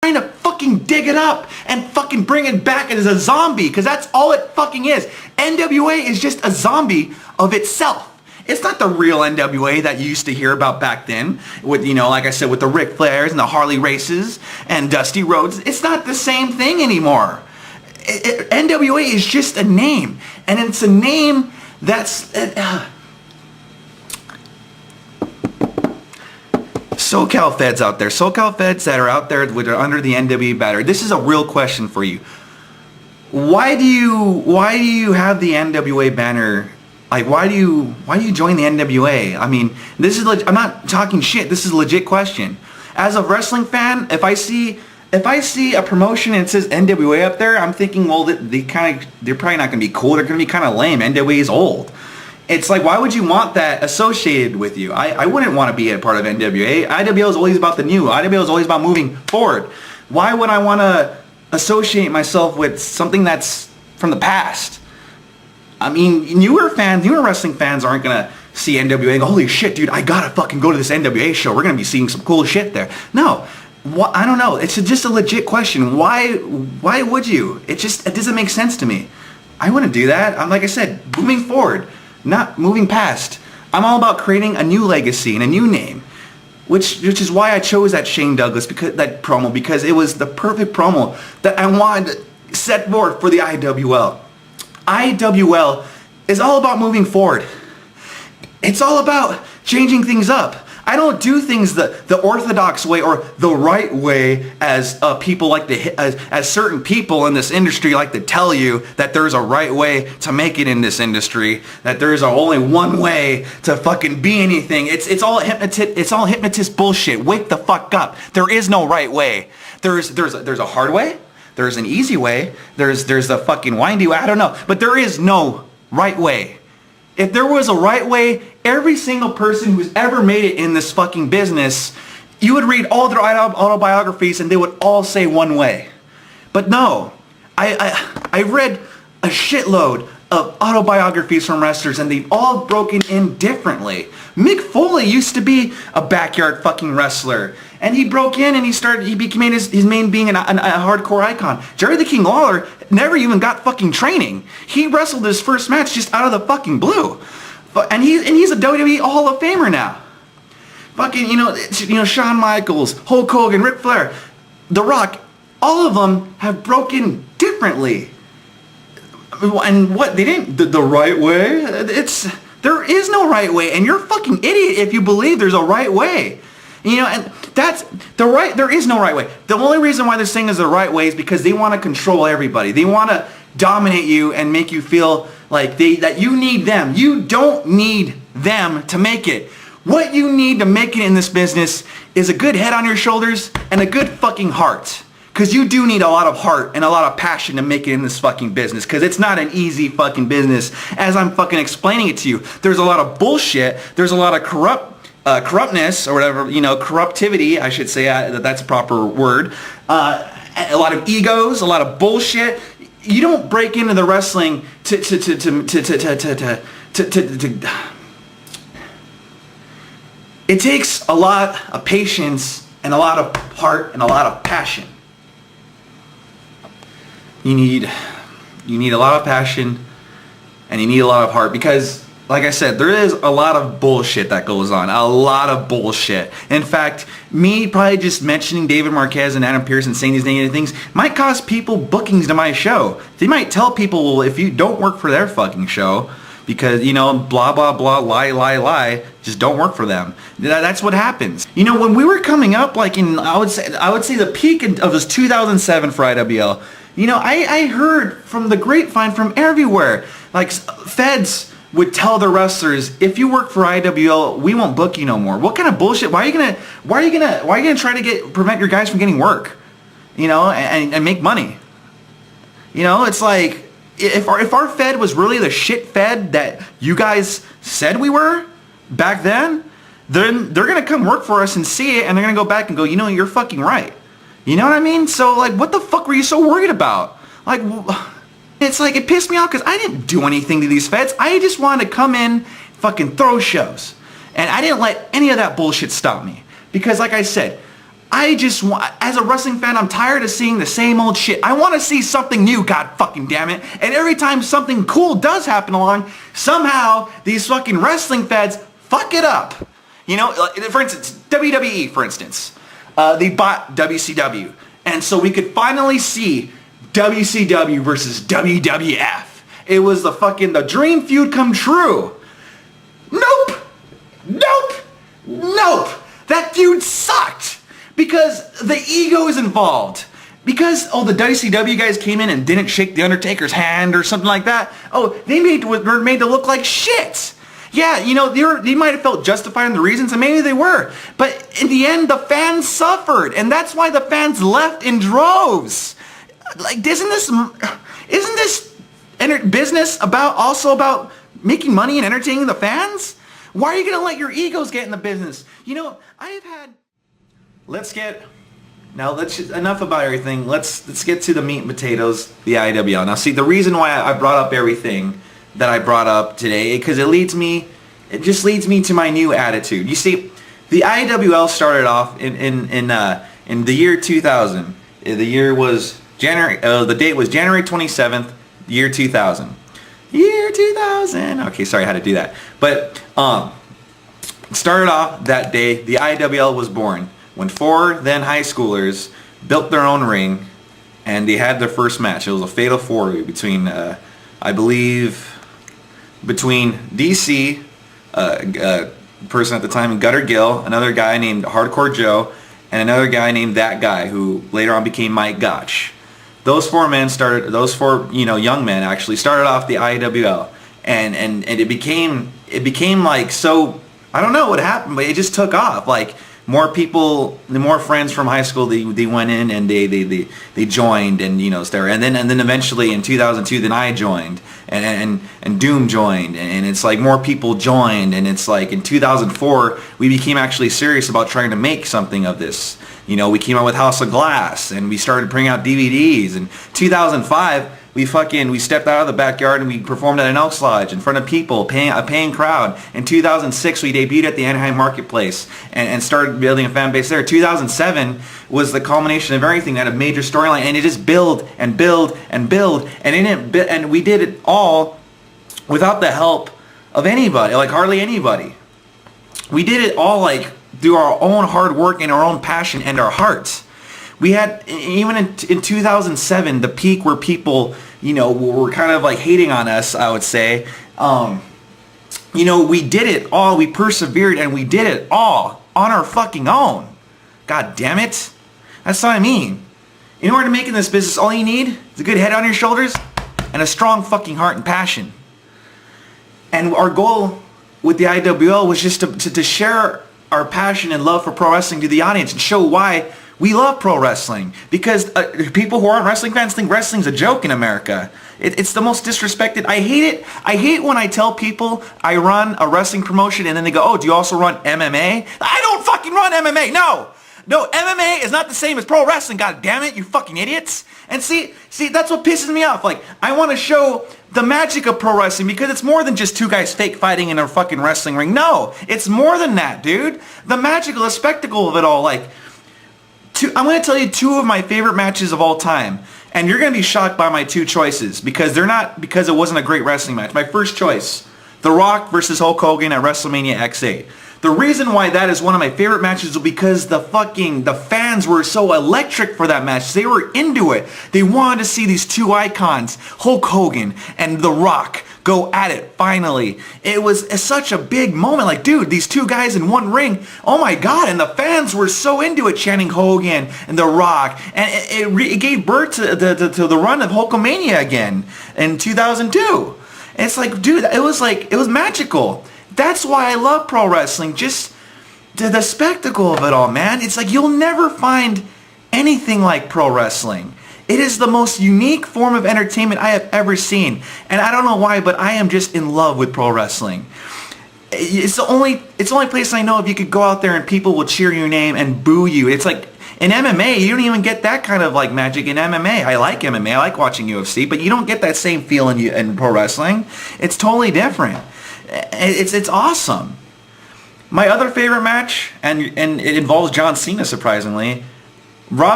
trying to fucking dig it up and fucking bring it back as a zombie, because that's all it fucking is. NWA is just a zombie of itself. It's not the real NWA that you used to hear about back then with, you know, like I said, with the Ric Flairs and the Harley races and Dusty Rhodes. It's not the same thing anymore. NWA is just a name, and it's a name that's SoCal feds out there, SoCal feds that are out there that are under the NWA banner. This is a real question for you. Why do you have the NWA banner? Like, why do you join the NWA? I mean, this is I'm not talking shit. This is a legit question. As a wrestling fan, if I see a promotion and it says NWA up there, I'm thinking, well, they're probably not going to be cool. They're going to be kind of lame. NWA is old. It's like, why would you want that associated with you? I wouldn't want to be a part of NWA. IWL is always about the new. IWL is always about moving forward. Why would I want to associate myself with something that's from the past? I mean, newer wrestling fans aren't going to see NWA and go, holy shit, dude, I got to fucking go to this NWA show. We're going to be seeing some cool shit there. No. I don't know. It's just a legit question. Why would you? It doesn't make sense to me. I wouldn't do that. I'm, like I said, moving forward, not moving past. I'm all about creating a new legacy and a new name, which is why I chose that Shane Douglas that promo, because it was the perfect promo that I wanted to set forward for the IWL. IWL is all about moving forward. It's all about changing things up. I don't do things the orthodox way or the right way as people like to, as certain people in this industry like to tell you that there's a right way to make it in this industry, that there's only one way to fucking be anything. It's all hypnotist bullshit. Wake the fuck up. There is no right way. There's a hard way. There's an easy way. There's a fucking windy way. I don't know, but there is no right way. If there was a right way, every single person who's ever made it in this fucking business, you would read all their autobiographies and they would all say one way. But no, I read a shitload of autobiographies from wrestlers and they've all broken in differently. Mick Foley used to be a backyard fucking wrestler, and he broke in and he became his main being a hardcore icon. Jerry the King Lawler never even got fucking training. He wrestled his first match just out of the fucking blue. And he's a WWE Hall of Famer now. Fucking, you know, Shawn Michaels, Hulk Hogan, Ric Flair, The Rock, all of them have broken differently. And what, they didn't, the right way? There is no right way, and you're a fucking idiot if you believe there's a right way. You know, and that's the right, there is no right way. The only reason why they're saying is the right way is because they want to control everybody. They want to dominate you and make you feel like that you need them. You don't need them to make it. What you need to make it in this business is a good head on your shoulders and a good fucking heart. Because you do need a lot of heart and a lot of passion to make it in this fucking business. Because it's not an easy fucking business, as I'm fucking explaining it to you. There's a lot of bullshit. There's a lot of corruptness, or whatever, you know, corruptivity, I should say, that's a proper word. A lot of egos, a lot of bullshit. You don't break into the wrestling to it takes a lot of patience and a lot of heart and a lot of passion. You need a lot of passion and you need a lot of heart, because like I said, there is a lot of bullshit that goes on. A lot of bullshit. In fact, me probably just mentioning David Marquez and Adam Pearce and saying these negative things might cost people bookings to my show. They might tell people, well, if you don't work for their fucking show, because, you know, blah, blah, blah, lie, just don't work for them. That's what happens. You know, when we were coming up, like I would say the peak of this 2007 for IWL, you know, I heard from the grapevine from everywhere, like feds would tell the wrestlers, if you work for IWL, we won't book you no more. What kind of bullshit? Why are you gonna try to prevent your guys from getting work? You know, and make money. You know, it's like, if our Fed was really the shit Fed that you guys said we were back then they're gonna come work for us and see it, and they're gonna go back and go, you know, you're fucking right. You know what I mean? So, like, what the fuck were you so worried about? Like, it's like, it pissed me off because I didn't do anything to these feds. I just wanted to come in, fucking throw shows. And I didn't let any of that bullshit stop me. Because, like I said, I just want, as a wrestling fan, I'm tired of seeing the same old shit. I want to see something new, god fucking damn it. And every time something cool does happen along, somehow these fucking wrestling feds fuck it up. You know, for instance, WWE, for instance. They bought WCW. And so we could finally see WCW versus WWF. It was the dream feud come true. Nope. Nope. Nope. That feud sucked. Because the ego is involved. Because, the WCW guys came in and didn't shake The Undertaker's hand or something like that. They were made to look like shit. Yeah, they might have felt justified in the reasons, and maybe they were. But in the end, the fans suffered. And that's why the fans left in droves. Like, isn't this business also about making money and entertaining the fans? Why are you going to let your egos get in the business? Enough about everything. Let's get to the meat and potatoes, the IWL. Now, see, the reason why I brought up everything that I brought up today, because it just leads me to my new attitude. You see, the IWL started off in the year 2000. The year was January. The date was January 27th, year 2000. Year 2000. Okay, sorry, I had to do that. But started off that day. The IWL was born when 4 then high schoolers built their own ring, and they had their first match. It was a fatal 4-way between, I believe, between DC, person at the time, Gutter Gill, another guy named Hardcore Joe, and another guy named That Guy, who later on became Mike Gotch. Those four young men actually started off the IWL, and it became like, so, I don't know what happened, but it just took off. Like, more people, the more friends from high school, they went in and they joined, and and then eventually in 2002, then I joined, and Doom joined, and it's like more people joined, and it's like in 2004 we became actually serious about trying to make something of this. We came out with House of Glass, and we started bringing out DVDs. In 2005, we stepped out of the backyard and we performed at an Elks Lodge in front of people, a paying crowd. In 2006, we debuted at the Anaheim Marketplace and started building a fan base there. 2007 was the culmination of everything. That had a major storyline, and it just build and build and build, and we did it all without the help of anybody, like hardly anybody. We did it all like through our own hard work and our own passion and our hearts. We had, even in 2007, the peak where people, were kind of like hating on us, I would say. We did it all. We persevered, and we did it all on our fucking own. God damn it. That's what I mean. In order to make in this business, all you need is a good head on your shoulders and a strong fucking heart and passion. And our goal with the IWL was just to share our passion and love for pro wrestling to the audience and show why we love pro wrestling. Because people who aren't wrestling fans think wrestling's a joke in America. It's the most disrespected. I hate it. I hate when I tell people I run a wrestling promotion and then they go, oh, do you also run MMA? I don't fucking run MMA. No, MMA is not the same as pro wrestling. God damn it, you fucking idiots. And see, that's what pisses me off. Like, I want to show the magic of pro wrestling because it's more than just two guys fake fighting in a fucking wrestling ring. No, it's more than that, dude. The magical, the spectacle of it all. Like, I'm going to tell you two of my favorite matches of all time. And you're going to be shocked by my two choices because because it wasn't a great wrestling match. My first choice, The Rock versus Hulk Hogan at WrestleMania X8. The reason why that is one of my favorite matches is because the fans were so electric for that match. They were into it. They wanted to see these two icons, Hulk Hogan and The Rock, go at it finally. It was such a big moment. Like, dude, these two guys in one ring. Oh my God. And the fans were so into it, chanting Hogan and The Rock. And it gave birth to the run of Hulkamania again in 2002. And it's like, dude, it was magical. That's why I love pro wrestling. Just the spectacle of it all, man. It's like you'll never find anything like pro wrestling. It is the most unique form of entertainment I have ever seen. And I don't know why, but I am just in love with pro wrestling. It's the only place I know if you could go out there and people will cheer your name and boo you. It's like in MMA, you don't even get that kind of like magic in MMA. I like MMA. I like watching UFC, but you don't get that same feel in pro wrestling. It's totally different. It's awesome. My other favorite match, and it involves John Cena, surprisingly, Rob